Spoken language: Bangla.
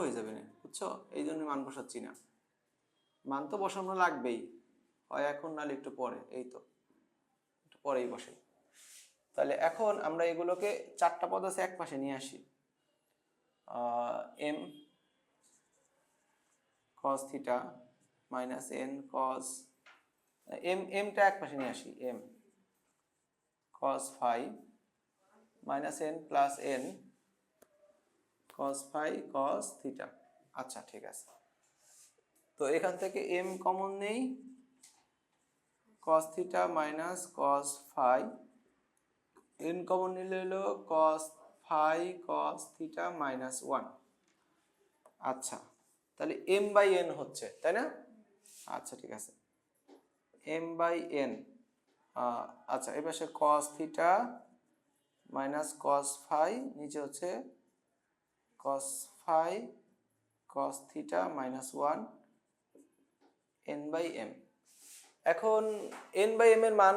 হয়ে যাবে না, বুঝছো? এই জন্য মান বসাচ্ছি না, মান তো বসানো লাগবেই, হয় এখন নাহলে একটু পরে, এই তো একটু পরেই বসে। তাহলে এখন আমরা এগুলোকে চারটা পদ আছে এক পাশে নিয়ে আসি। M cos theta minus N cos, এমটা এক পাশে নিয়ে আসি, M cos phi minus N plus N cos phi cos theta. আচ্ছা ঠিক আছে, তো এখান থেকে এম কমন নেই, cos theta minus cos phi, N common নিলে হলো cos phi cos theta minus one. আচ্ছা, তাহলে এম বাই এন হচ্ছে, তাই না? আচ্ছা ঠিক আছে, এম বাই এন। আচ্ছা, এই পাশে cos theta minus cos phi, নিচে হচ্ছে cos phi cos theta minus one, N by M. এখন এন বাই এম এর মান